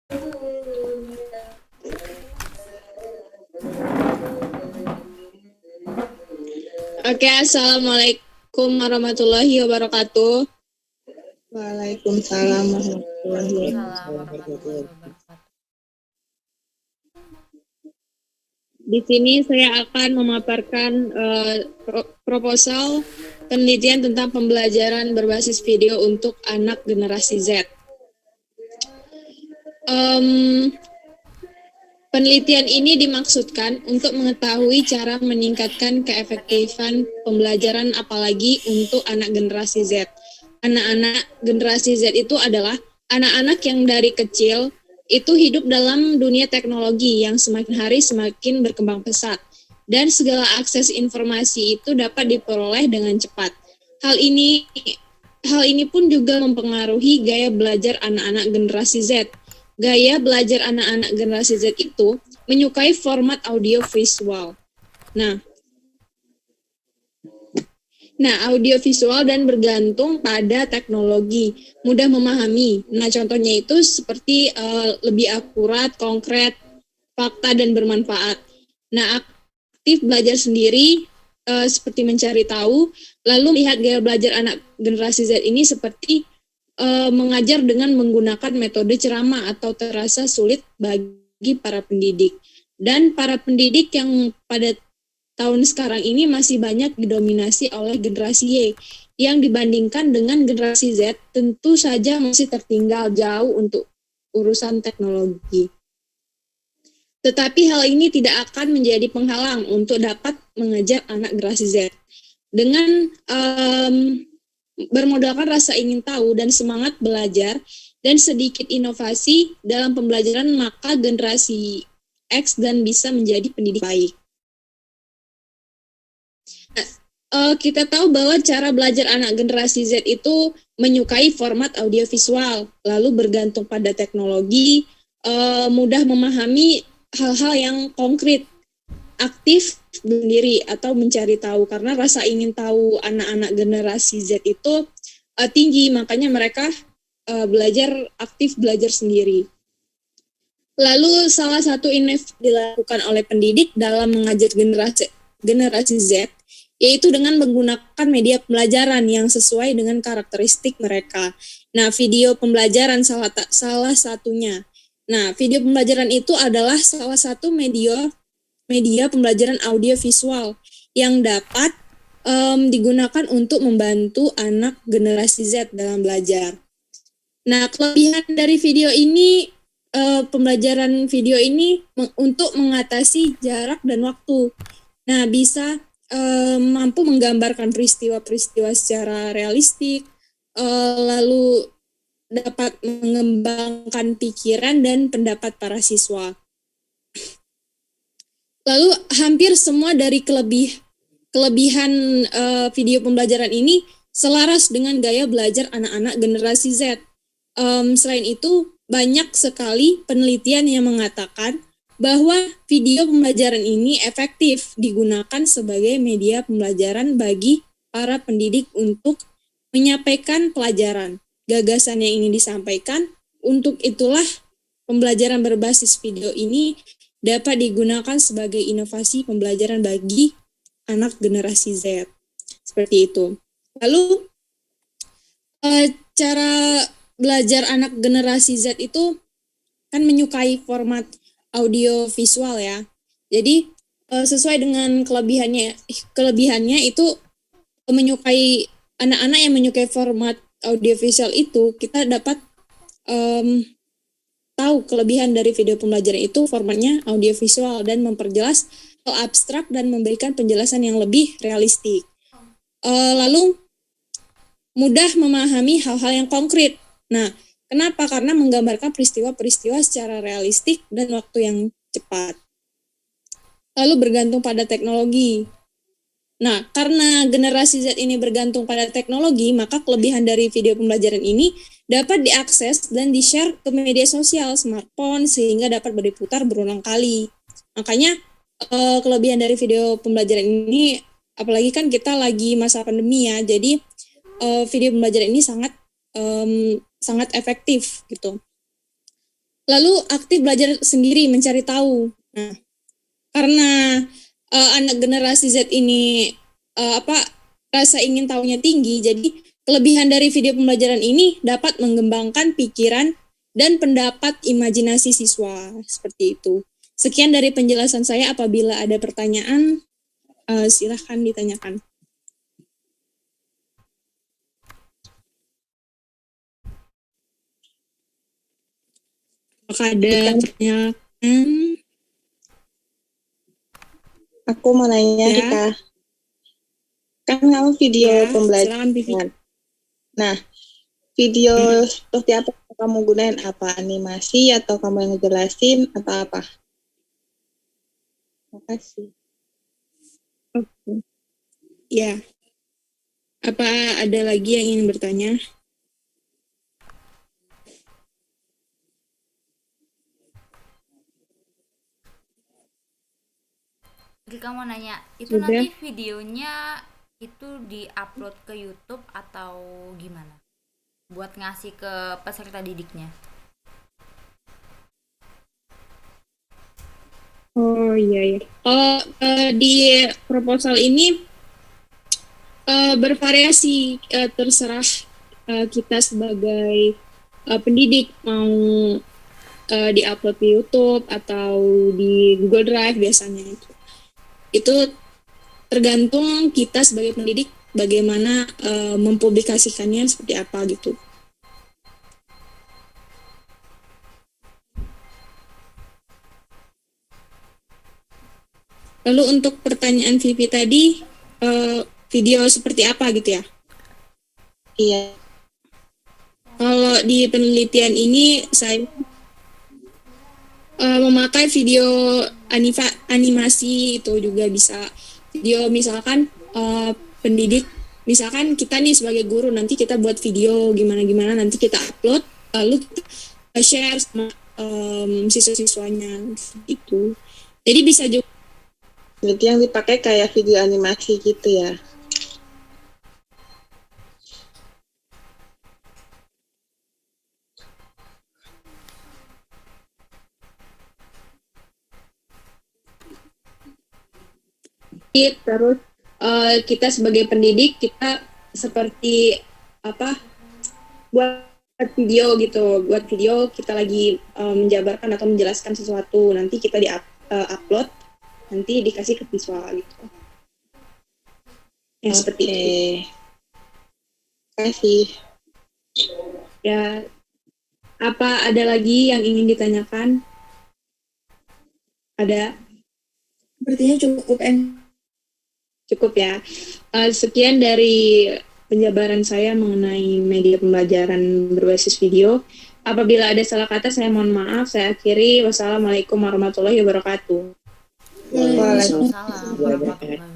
Oke, Assalamualaikum warahmatullahi wabarakatuh. Waalaikumsalam warahmatullahi Waalaikumsalam warahmatullahi wabarakatuh. wabarakatuh. Di sini saya akan memaparkan proposal penelitian tentang pembelajaran berbasis video untuk anak generasi Z. Penelitian ini dimaksudkan untuk mengetahui cara meningkatkan keefektifan pembelajaran apalagi untuk anak generasi Z. Anak-anak generasi Z itu adalah anak-anak yang dari kecil itu hidup dalam dunia teknologi yang semakin hari semakin berkembang pesat dan segala akses informasi itu dapat diperoleh dengan cepat. Hal ini pun juga mempengaruhi gaya belajar anak-anak generasi Z. Gaya belajar anak-anak generasi Z itu menyukai format audio visual. Nah, audio visual dan bergantung pada teknologi, mudah memahami. Nah, contohnya itu seperti lebih akurat, konkret, fakta, dan bermanfaat. Nah, aktif belajar sendiri seperti mencari tahu, lalu lihat gaya belajar anak generasi Z ini seperti mengajar dengan menggunakan metode ceramah atau terasa sulit bagi para pendidik. Dan para pendidik yang pada tahun sekarang ini masih banyak didominasi oleh generasi Y, yang dibandingkan dengan generasi Z tentu saja masih tertinggal jauh untuk urusan teknologi. Tetapi hal ini tidak akan menjadi penghalang untuk dapat mengajar anak generasi Z. Dengan bermodalkan rasa ingin tahu dan semangat belajar dan sedikit inovasi dalam pembelajaran, maka generasi X dan bisa menjadi pendidik baik. Kita tahu bahwa cara belajar anak generasi Z itu menyukai format audiovisual, lalu bergantung pada teknologi, mudah memahami hal-hal yang konkret, aktif sendiri atau mencari tahu, karena rasa ingin tahu anak-anak generasi Z itu tinggi, makanya mereka aktif belajar sendiri. Lalu salah satu inovasi dilakukan oleh pendidik dalam mengajar generasi Z yaitu dengan menggunakan media pembelajaran yang sesuai dengan karakteristik mereka. Nah, video pembelajaran salah satunya. Nah, video pembelajaran itu adalah salah satu media pembelajaran audio visual yang dapat digunakan untuk membantu anak generasi Z dalam belajar. Nah, kelebihan dari video ini, pembelajaran video ini untuk mengatasi jarak dan waktu. Nah, bisa mampu menggambarkan peristiwa-peristiwa secara realistik, lalu dapat mengembangkan pikiran dan pendapat para siswa. Lalu hampir semua dari kelebihan video pembelajaran ini selaras dengan gaya belajar anak-anak generasi Z. Selain itu, banyak sekali penelitian yang mengatakan bahwa video pembelajaran ini efektif digunakan sebagai media pembelajaran bagi para pendidik untuk menyampaikan pelajaran. Gagasan yang ingin disampaikan, untuk itulah pembelajaran berbasis video ini dapat digunakan sebagai inovasi pembelajaran bagi anak generasi Z. Seperti itu. Lalu, cara belajar anak generasi Z itu kan menyukai format audio visual ya. Jadi sesuai dengan kelebihannya itu menyukai anak-anak yang menyukai format audio visual itu, kita dapat tahu kelebihan dari video pembelajaran itu formatnya audio visual dan memperjelas hal abstrak dan memberikan penjelasan yang lebih realistik. Lalu mudah memahami hal-hal yang konkret. Nah, kenapa? Karena menggambarkan peristiwa-peristiwa secara realistik dan waktu yang cepat. Lalu bergantung pada teknologi. Nah, karena generasi Z ini bergantung pada teknologi, maka kelebihan dari video pembelajaran ini dapat diakses dan di-share ke media sosial, smartphone, sehingga dapat berputar berulang kali. Makanya kelebihan dari video pembelajaran ini, apalagi kan kita lagi masa pandemi ya, jadi video pembelajaran ini sangat efektif gitu. lalu aktif belajar sendiri mencari tahu. Nah, karena anak generasi Z ini rasa ingin tahunya tinggi, jadi kelebihan dari video pembelajaran ini dapat mengembangkan pikiran dan pendapat imajinasi siswa, seperti itu. Sekian dari penjelasan saya. Apabila ada pertanyaan, silahkan ditanyakan. Apakah ada pertanyaan? Aku mau nanya, Rika. Kan kamu video pembelajaran. Nah, video seperti apa kamu gunain? Apa animasi atau kamu yang ngejelasin atau apa? Makasih. Oke. Ya. Apa ada lagi yang ingin bertanya? Rika mau nanya, itu sudah. Nanti videonya itu di-upload ke YouTube atau gimana? Buat ngasih ke peserta didiknya. Oh iya. Di proposal ini bervariasi, terserah kita sebagai pendidik mau di-upload di YouTube atau di Google Drive biasanya itu tergantung kita sebagai pendidik bagaimana mempublikasikannya seperti apa gitu. Lalu untuk pertanyaan Vivi tadi, video seperti apa gitu ya? Iya. Kalau di penelitian ini saya memakai video animasi, itu juga bisa. Video misalkan pendidik, misalkan kita nih sebagai guru, nanti kita buat video gimana-gimana, nanti kita upload, lalu kita share sama siswa-siswanya itu. Jadi bisa juga. Jadi yang dipakai kayak video animasi gitu ya? Terus kita sebagai pendidik, kita seperti buat video gitu, buat video kita lagi menjabarkan atau menjelaskan sesuatu, nanti kita upload, nanti dikasih ke siswa gitu. Ya, seperti itu. Terima kasih. Ya, apa ada lagi yang ingin ditanyakan? Ada? Sepertinya cukup Cukup ya. Sekian dari penjabaran saya mengenai media pembelajaran berbasis video. Apabila ada salah kata, saya mohon maaf. Saya akhiri. Wassalamualaikum warahmatullahi wabarakatuh. Waalaikumsalam warahmatullahi wabarakatuh.